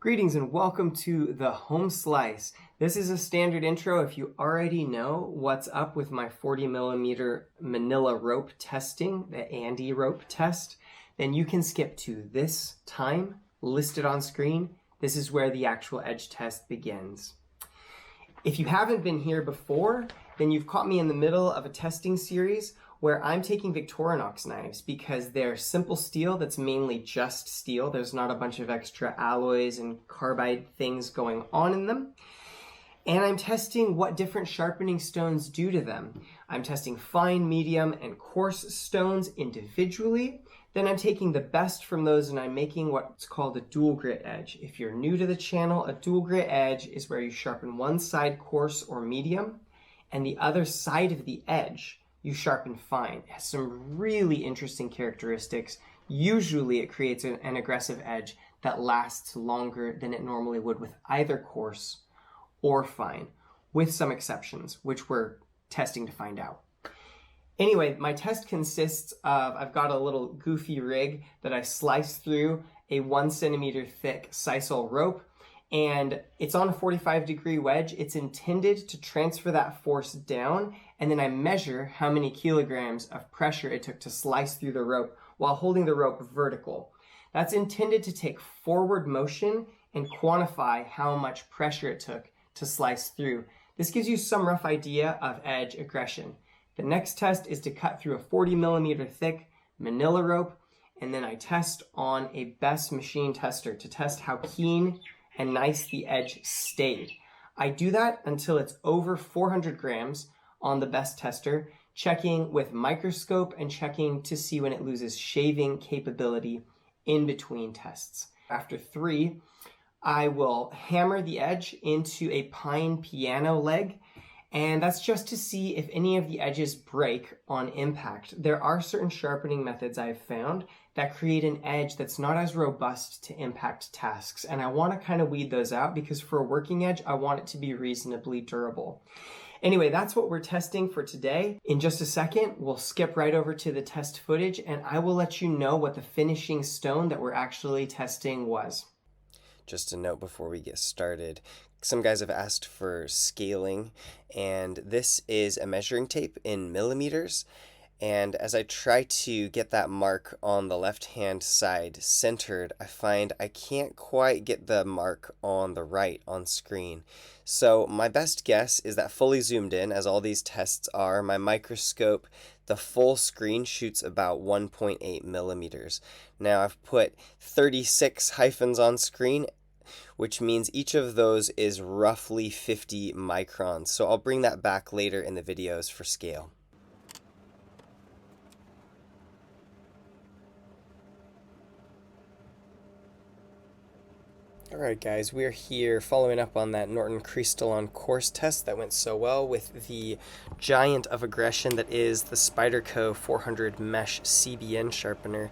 Greetings and welcome to the Home Slice. This is a standard intro. If you already know what's up with my 40mm Manila rope testing, the ANDE rope test, then you can skip to this time listed on screen. This is where the actual edge test begins. If you haven't been here before, then you've caught me in the middle of a testing series where I'm taking Victorinox knives because they're simple steel that's mainly just steel. There's not a bunch of extra alloys and carbide things going on in them. And I'm testing what different sharpening stones do to them. I'm testing fine, medium, and coarse stones individually. Then I'm taking the best from those and I'm making what's called a dual grit edge. If you're new to the channel, a dual grit edge is where you sharpen one side coarse or medium and the other side of the edge you sharpen fine. It has some really interesting characteristics. Usually it creates an aggressive edge that lasts longer than it normally would with either coarse or fine, with some exceptions, which we're testing to find out. Anyway, my test consists of, I've got a little goofy rig that I slice through a 1 centimeter thick sisal rope, and it's on a 45-degree wedge. It's intended to transfer that force down, and then I measure how many kilograms of pressure it took to slice through the rope while holding the rope vertical. That's intended to take forward motion and quantify how much pressure it took to slice through. This gives you some rough idea of edge aggression. The next test is to cut through a 40mm thick Manila rope, and then I test on a best machine tester to test how keen and nice the edge stayed. I do that until it's over 400 grams on the best tester, checking with microscope and checking to see when it loses shaving capability in between tests. After 3, I will hammer the edge into a pine piano leg, and that's just to see if any of the edges break on impact. There are certain sharpening methods I've found that create an edge that's not as robust to impact tasks, and I want to kind of weed those out because for a working edge, I want it to be reasonably durable. Anyway, that's what we're testing for today. In just a second, we'll skip right over to the test footage, and I will let you know what the finishing stone that we're actually testing was. Just a note before we get started, some guys have asked for scaling, and this is a measuring tape in millimeters. And as I try to get that mark on the left-hand side centered, I find I can't quite get the mark on the right on screen. So my best guess is that fully zoomed in, as all these tests are, my microscope, the full screen shoots about 1.8 millimeters. Now I've put 36 hyphens on screen, which means each of those is roughly 50 microns. So I'll bring that back later in the videos for scale. Alright guys, we're here following up on that Norton Crystalon coarse test that went so well with the giant of aggression that is the Spyderco 400 Mesh CBN sharpener.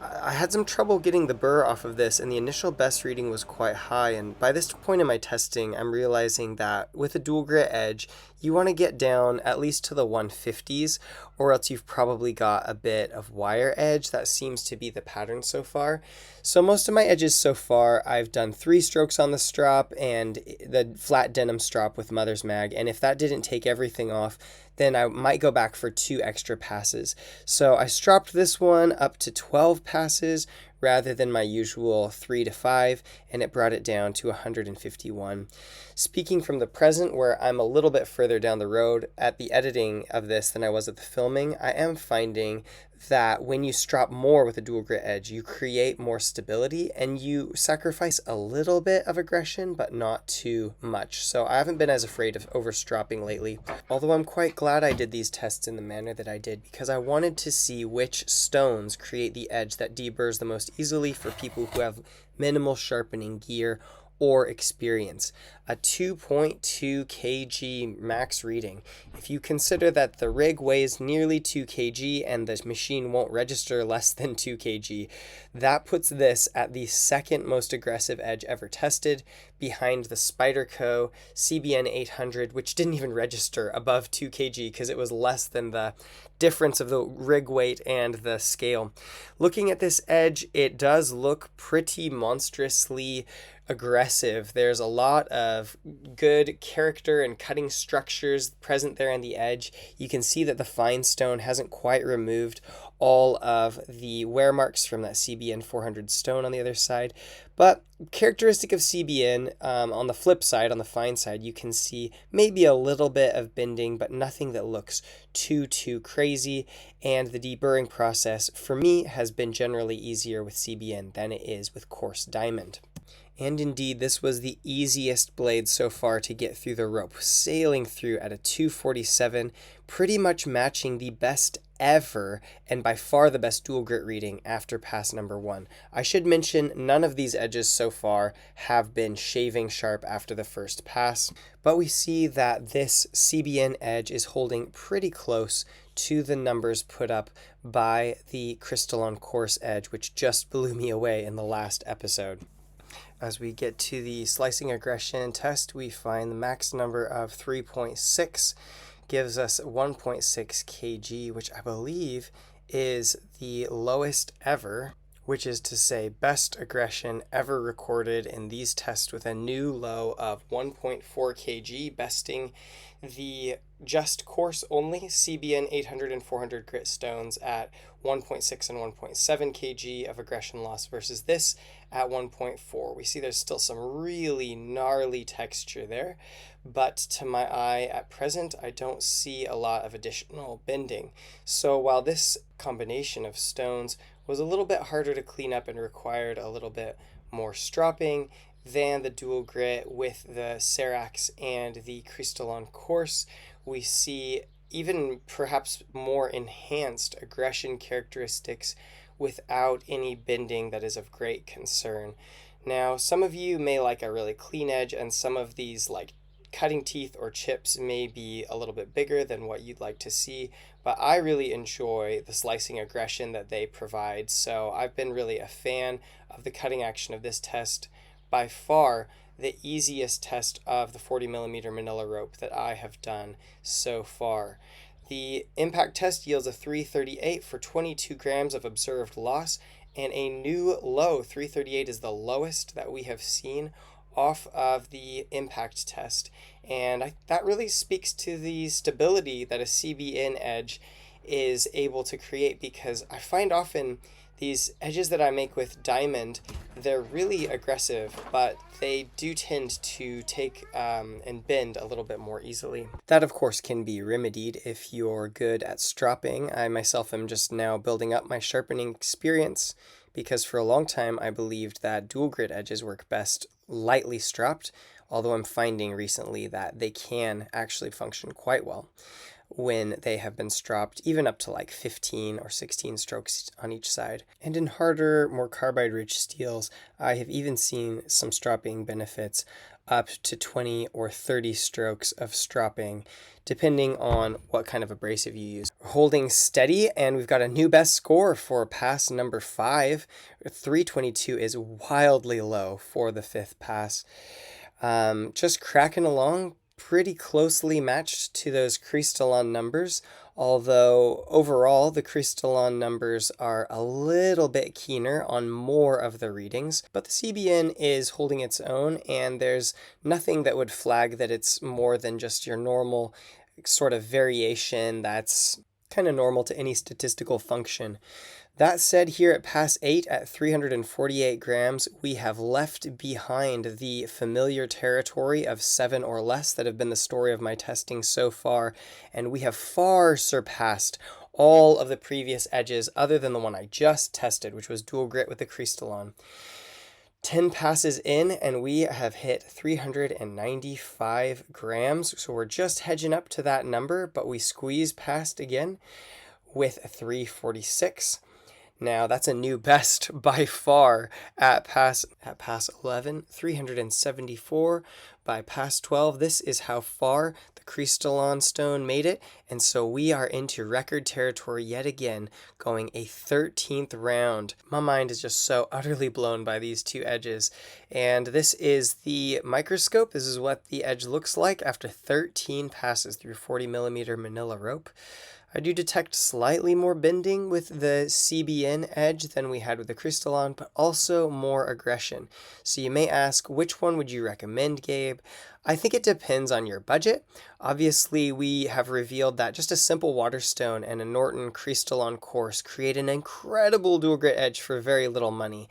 I had some trouble getting the burr off of this, and the initial best reading was quite high, and by this point in my testing I'm realizing that with a dual grit edge you want to get down at least to the 150s, or else you've probably got a bit of wire edge. That seems to be the pattern so far. So most of my edges so far, I've done 3 strokes on the strop and the flat denim strop with mother's mag, and if that didn't take everything off, then I might go back for 2 extra passes. So I stropped this one up to 12 passes rather than my usual 3 to 5, and it brought it down to 151. Speaking from the present, where I'm a little bit further down the road at the editing of this than I was at the filming, I am finding that when you strop more with a dual grit edge, you create more stability and you sacrifice a little bit of aggression, but not too much. So I haven't been as afraid of overstropping lately, although I'm quite glad I did these tests in the manner that I did because I wanted to see which stones create the edge that deburrs the most easily for people who have minimal sharpening gear or experience. A 2.2 kg max reading. If you consider that the rig weighs nearly 2 kg and the machine won't register less than 2 kg, that puts this at the second most aggressive edge ever tested, behind the Spyderco CBN 800, which didn't even register above 2 kg because it was less than the difference of the rig weight and the scale. Looking at this edge, it does look pretty monstrously aggressive. There's a lot of good character and cutting structures present there on the edge. You can see that the fine stone hasn't quite removed all of the wear marks from that CBN 400 stone on the other side. But characteristic of CBN, on the flip side, on the fine side, you can see maybe a little bit of bending, but nothing that looks too crazy. And the deburring process, for me, has been generally easier with CBN than it is with coarse diamond. And indeed, this was the easiest blade so far to get through the rope, sailing through at a 247, pretty much matching the best ever, and by far the best dual grit reading after pass number 1. I should mention none of these edges so far have been shaving sharp after the first pass, but we see that this CBN edge is holding pretty close to the numbers put up by the Crystalon coarse edge, which just blew me away in the last episode. As we get to the slicing aggression test, we find the max number of 3.6 gives us 1.6 kg, which I believe is the lowest ever, which is to say best aggression ever recorded in these tests, with a new low of 1.4 kg, besting the just coarse only CBN 800 and 400 grit stones at 1.6 and 1.7 kg of aggression loss versus this at 1.4. We see there's still some really gnarly texture there, but to my eye at present, I don't see a lot of additional bending. So while this combination of stones was a little bit harder to clean up and required a little bit more stropping than the dual grit with the Serax and the Crystalon coarse, we see even perhaps more enhanced aggression characteristics without any bending that is of great concern. Now, some of you may like a really clean edge, and some of these like cutting teeth or chips may be a little bit bigger than what you'd like to see, but I really enjoy the slicing aggression that they provide. So I've been really a fan of the cutting action of this test. By far the easiest test of the 40mm Manila rope that I have done so far. The impact test yields a 338 for 22 grams of observed loss, and a new low. 338 is the lowest that we have seen off of the impact test, and that really speaks to the stability that a CBN edge is able to create, because I find often these edges that I make with diamond, they're really aggressive, but they do tend to take and bend a little bit more easily. That, of course, can be remedied if you're good at stropping. I myself am just now building up my sharpening experience, because for a long time I believed that dual grit edges work best lightly stropped, although I'm finding recently that they can actually function quite well when they have been stropped, even up to like 15 or 16 strokes on each side. And in harder, more carbide-rich steels, I have even seen some stropping benefits up to 20 or 30 strokes of stropping, depending on what kind of abrasive you use. Holding steady, and we've got a new best score for pass number 5. 322 is wildly low for the 5th pass. Just cracking along, pretty closely matched to those Crystalon numbers, although overall the Crystalon numbers are a little bit keener on more of the readings, but the CBN is holding its own, and there's nothing that would flag that it's more than just your normal sort of variation that's kind of normal to any statistical function. That said, here at pass 8 at 348 grams, we have left behind the familiar territory of 7 or less that have been the story of my testing so far, and we have far surpassed all of the previous edges other than the one I just tested, which was dual grit with the Crystalon. 10 passes in, and we have hit 395 grams, so we're just hedging up to that number, but we squeeze past again with a 346. Now, that's a new best by far at pass 11, 374. By pass 12, this is how far the Crystalon stone made it, and so we are into record territory yet again, going a 13th round. My mind is just so utterly blown by these two edges, and this is the microscope. This is what the edge looks like after 13 passes through 40mm Manila rope. I do detect slightly more bending with the CBN edge than we had with the Crystalon, but also more aggression. So you may ask, which one would you recommend, Gabe? I think it depends on your budget. Obviously, we have revealed that just a simple Waterstone and a Norton Crystalon coarse create an incredible dual grit edge for very little money.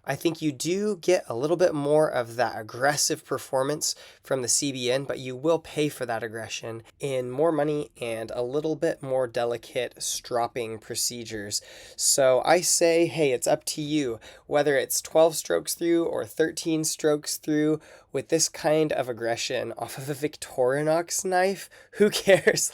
I think you do get a little bit more of that aggressive performance from the CBN, but you will pay for that aggression in more money and a little bit more delicate stropping procedures. So I say, hey, it's up to you. Whether it's 12 strokes through or 13 strokes through, with this kind of aggression off of a Victorinox knife, who cares?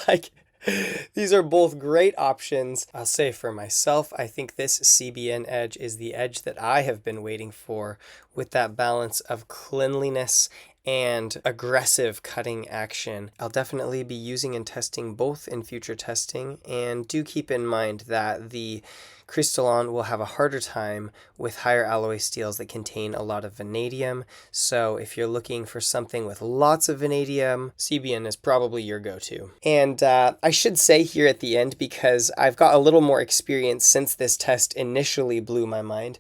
These are both great options. I'll say for myself, I think this CBN edge is the edge that I have been waiting for, with that balance of cleanliness and aggressive cutting action. I'll definitely be using and testing both in future testing, and do keep in mind that the Crystalon will have a harder time with higher alloy steels that contain a lot of vanadium. So if you're looking for something with lots of vanadium, CBN is probably your go-to. And I should say here at the end, because I've got a little more experience since this test initially blew my mind,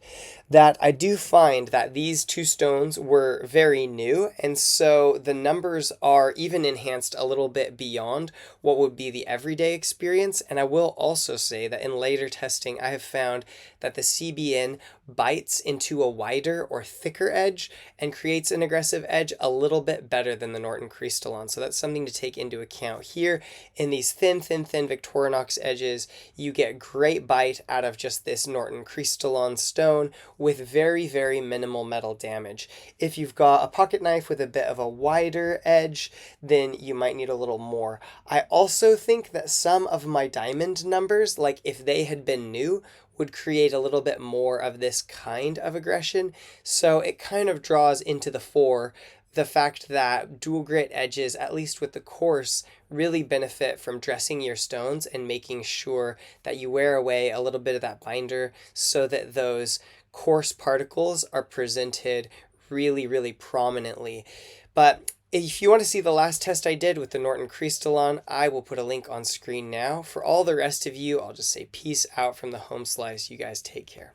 that I do find that these two stones were very new, and so the numbers are even enhanced a little bit beyond what would be the everyday experience. And I will also say that in later testing, I have found that the CBN bites into a wider or thicker edge and creates an aggressive edge a little bit better than the Norton Crystalon. So that's something to take into account here. In these thin Victorinox edges, you get great bite out of just this Norton Crystalon stone with very, very minimal metal damage. If you've got a pocket knife with a bit of a wider edge, then you might need a little more. I also think that some of my diamond numbers, like if they had been new, would create a little bit more of this kind of aggression. So it kind of draws into the fore the fact that dual grit edges, at least with the coarse, really benefit from dressing your stones and making sure that you wear away a little bit of that binder so that those coarse particles are presented really, really prominently. But if you want to see the last test I did with the Norton Crystalon, I will put a link on screen now. For all the rest of you, I'll just say peace out from the home slice. You guys take care.